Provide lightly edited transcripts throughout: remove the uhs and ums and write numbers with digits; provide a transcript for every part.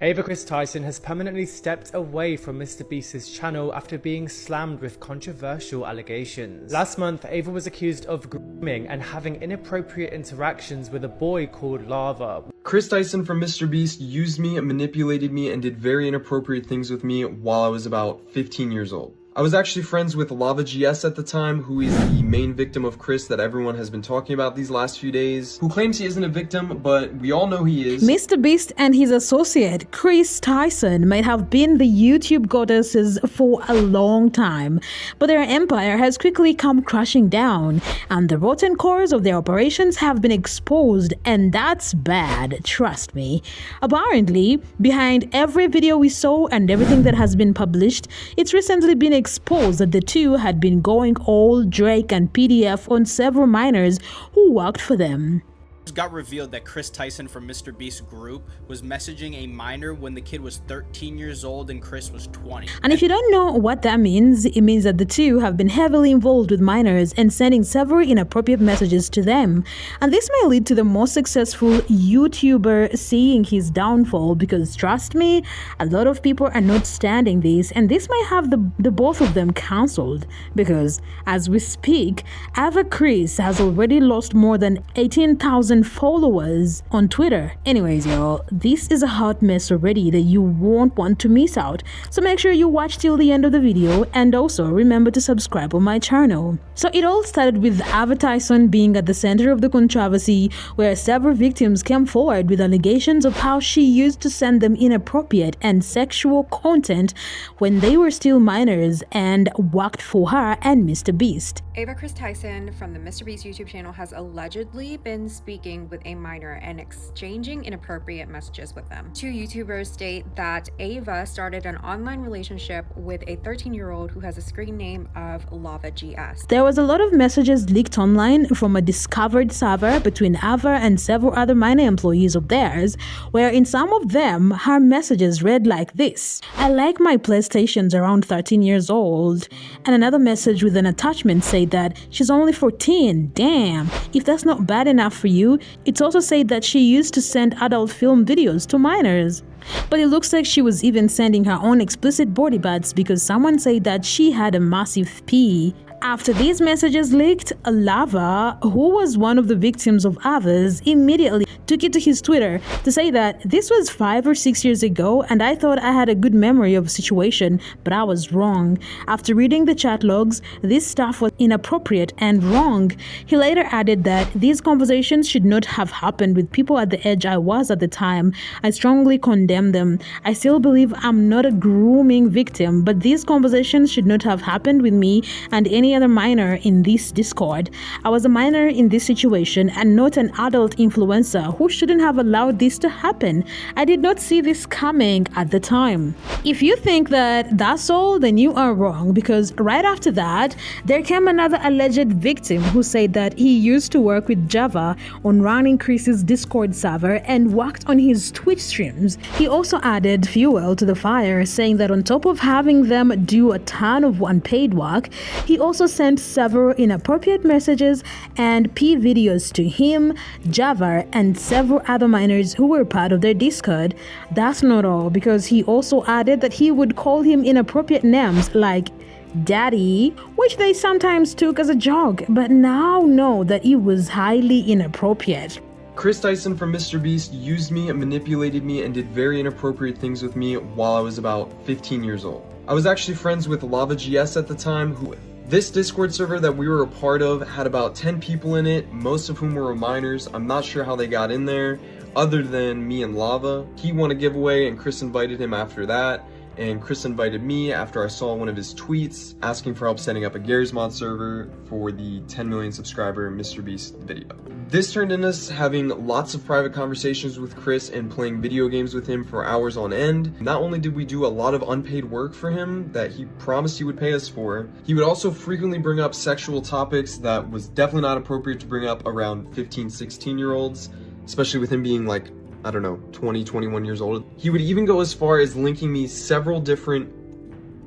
Ava Kris Tyson has permanently stepped away from MrBeast's channel after being slammed with controversial allegations. Last month, Ava was accused of grooming and having inappropriate interactions with a boy called Lava. Kris Tyson from MrBeast used me, manipulated me, and did very inappropriate things with me while I was about 15 years old. I was actually friends with Lava GS at the time, who is the main victim of Kris that everyone has been talking about these last few days, who claims he isn't a victim, but we all know he is. MrBeast and his associate, Kris Tyson, might have been the YouTube goddesses for a long time, but their empire has quickly come crashing down, and the rotten cores of their operations have been exposed, and that's bad, trust me. Apparently, behind every video we saw and everything that has been published, it's recently been exposed that the two had been going all Drake and PDF on several minors who worked for them. It got revealed that Kris Tyson from MrBeast group was messaging a minor when the kid was 13 years old and Kris was 20. And if you don't know what that means, it means that the two have been heavily involved with minors and sending several inappropriate messages to them. And this may lead to the most successful YouTuber seeing his downfall, because trust me, a lot of people are not standing this, and this might have the both of them cancelled, because as we speak, Ava Kris has already lost more than 18,000 followers on Twitter. Anyways, y'all, this is a hot mess already that you won't want to miss out, so make sure you watch till the end of the video, and also remember to subscribe on my channel. So it all started with Ava Tyson being at the center of the controversy, where several victims came forward with allegations of how she used to send them inappropriate and sexual content when they were still minors and worked for her and MrBeast. Ava Kris Tyson from the MrBeast YouTube channel has allegedly been speaking with a minor and exchanging inappropriate messages with them. Two YouTubers state that Ava started an online relationship with a 13-year-old who has a screen name of Lava GS. There was a lot of messages leaked online from a discovered server between Ava and several other minor employees of theirs, where in some of them, her messages read like this: "I like my PlayStations around 13 years old." And another message with an attachment said that she's only 14. Damn, if that's not bad enough for you, it's also said that she used to send adult film videos to minors. But it looks like she was even sending her own explicit body parts, because someone said that she had a massive pee. After these messages leaked, Lava, who was one of the victims of Ava's, immediately took it to his Twitter to say that this was 5 or 6 years ago and I thought I had a good memory of the situation, but I was wrong. After reading the chat logs, this stuff was inappropriate and wrong. He later added that these conversations should not have happened with people at the age I was at the time. I strongly condemn them. I still believe I'm not a grooming victim, but these conversations should not have happened with me and any other minor in this Discord. I was a minor in this situation and not an adult influencer who shouldn't have allowed this to happen. I did not see this coming at the time. If you think that that's all, then you are wrong, because right after that, there came another alleged victim who said that he used to work with Java on running Kris's Discord server and worked on his Twitch streams. He also added fuel to the fire, saying that on top of having them do a ton of unpaid work, he also sent several inappropriate messages and P videos to him, Java, and several other minors who were part of their Discord. That's not all, because he also added that he would call him inappropriate names like Daddy, which they sometimes took as a joke, but now know that it was highly inappropriate. Kris Tyson from MrBeast used me, manipulated me, and did very inappropriate things with me while I was about 15 years old. I was actually friends with Lava GS at the time, who this Discord server that we were a part of had about 10 people in it, most of whom were minors. I'm not sure how they got in there, other than me and Lava. He won a giveaway and Kris invited him after that, and Kris invited me after I saw one of his tweets asking for help setting up a Garry's Mod server for the 10 million subscriber MrBeast video. This turned into us having lots of private conversations with Kris and playing video games with him for hours on end. Not only did we do a lot of unpaid work for him that he promised he would pay us for, he would also frequently bring up sexual topics that was definitely not appropriate to bring up around 15, 16-year-olds, especially with him being like, I don't know, 20, 21 years old. He would even go as far as linking me several different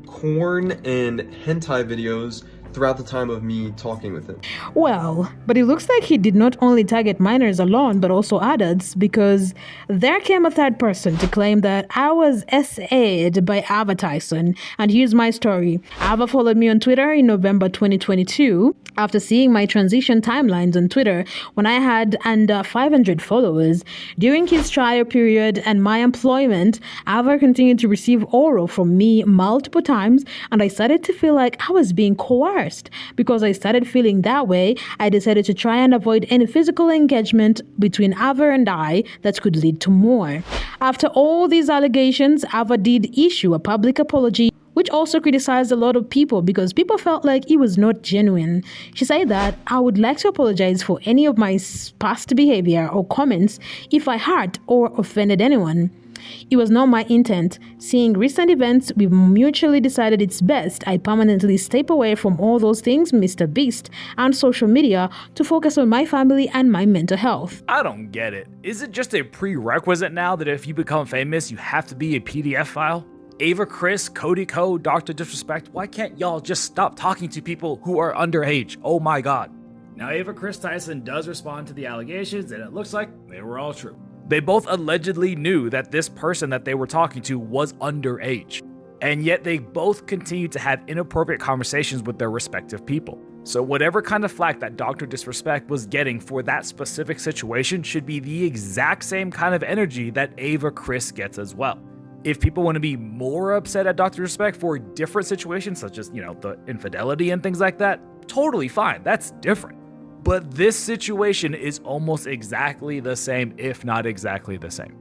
porn and hentai videos throughout the time of me talking with him. Well, but it looks like he did not only target minors alone, but also adults, because there came a third person to claim that I was SA'd by Ava Tyson. And here's my story. Ava followed me on Twitter in November 2022 after seeing my transition timelines on Twitter when I had under 500 followers. During his trial period and my employment, Ava continued to receive oral from me multiple times, and I started to feel like I was being coerced. Because I started feeling that way, I decided to try and avoid any physical engagement between Ava and I that could lead to more. After all these allegations, Ava did issue a public apology, which also criticized a lot of people because people felt like it was not genuine. She said that I would like to apologize for any of my past behavior or comments if I hurt or offended anyone. It was not my intent. Seeing recent events, we mutually decided it's best I permanently step away from all those things, MrBeast, and social media to focus on my family and my mental health. I don't get it. Is it just a prerequisite now that if you become famous, you have to be a PDF file? Ava Kris, Cody Co, Dr. Disrespect, why can't y'all just stop talking to people who are underage? Oh my god. Now Ava Kris Tyson does respond to the allegations, and it looks like they were all true. They both allegedly knew that this person that they were talking to was underage, and yet they both continued to have inappropriate conversations with their respective people. So whatever kind of flack that Dr. Disrespect was getting for that specific situation should be the exact same kind of energy that Ava Kris gets as well. If people want to be more upset at Dr. Disrespect for different situations, such as, the infidelity and things like that, totally fine, that's different. But this situation is almost exactly the same, if not exactly the same.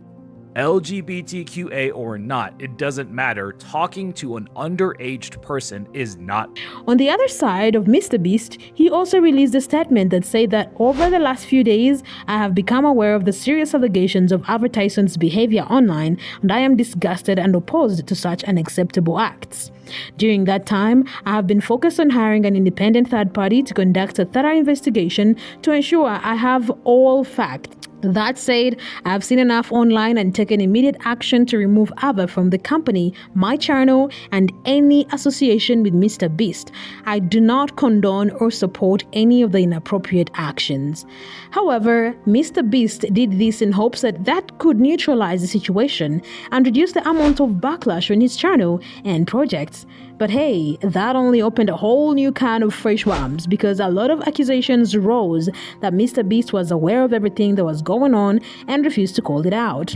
LGBTQA or not, it doesn't matter. Talking to an underaged person is not. On the other side of MrBeast, he also released a statement that said that over the last few days, I have become aware of the serious allegations of Ava Tyson's behavior online, and I am disgusted and opposed to such unacceptable acts. During that time, I have been focused on hiring an independent third party to conduct a thorough investigation to ensure I have all facts. That said, I have seen enough online and taken immediate action to remove Ava from the company, my channel, and any association with MrBeast. I do not condone or support any of the inappropriate actions. However, MrBeast did this in hopes that could neutralize the situation and reduce the amount of backlash on his channel and projects. But hey, that only opened a whole new can of fresh worms because a lot of accusations rose that MrBeast was aware of everything that was going on and refused to call it out.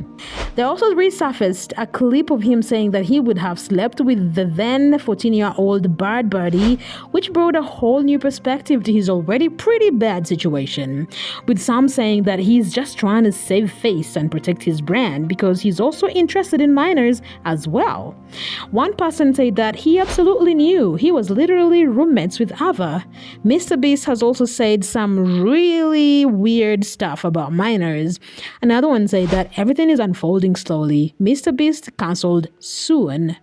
There also resurfaced a clip of him saying that he would have slept with the then 14-year-old bird birdie, which brought a whole new perspective to his already pretty bad situation, with some saying that he's just trying to save face and protect his brand because he's also interested in minors as well. One person said that he absolutely knew he was literally roommates with Ava. MrBeast has also said some really weird stuff about minors. Another one said that everything is unfolding slowly. MrBeast cancelled soon.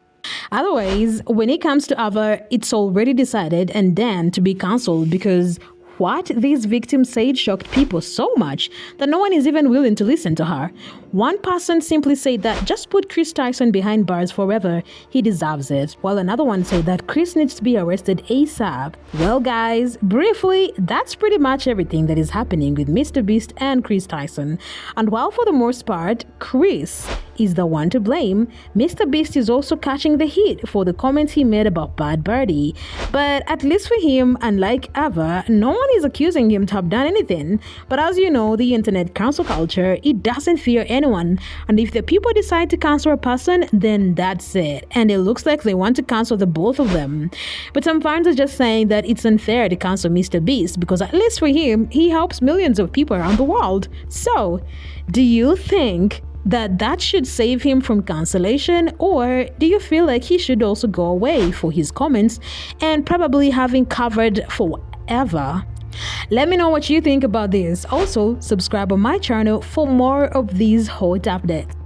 Otherwise, when it comes to Ava, it's already decided and then to be cancelled because what these victims said shocked people so much that no one is even willing to listen to her. One person simply said that just put Kris Tyson behind bars forever, he deserves it, while another one said that Kris needs to be arrested ASAP. Well guys, briefly, that's pretty much everything that is happening with MrBeast and Kris Tyson. And while for the most part, Kris is the one to blame, MrBeast is also catching the heat for the comments he made about Bad Birdie. But at least for him, unlike Ava, no one is accusing him to have done anything. But as you know, the internet cancel culture, it doesn't fear anyone. And if the people decide to cancel a person, then that's it. And it looks like they want to cancel the both of them. But some fans are just saying that it's unfair to cancel MrBeast because at least for him, he helps millions of people around the world. So, do you think that should save him from cancellation, or do you feel like he should also go away for his comments and probably having covered forever? Let me know what you think about this. Also, subscribe on my channel for more of these hot updates.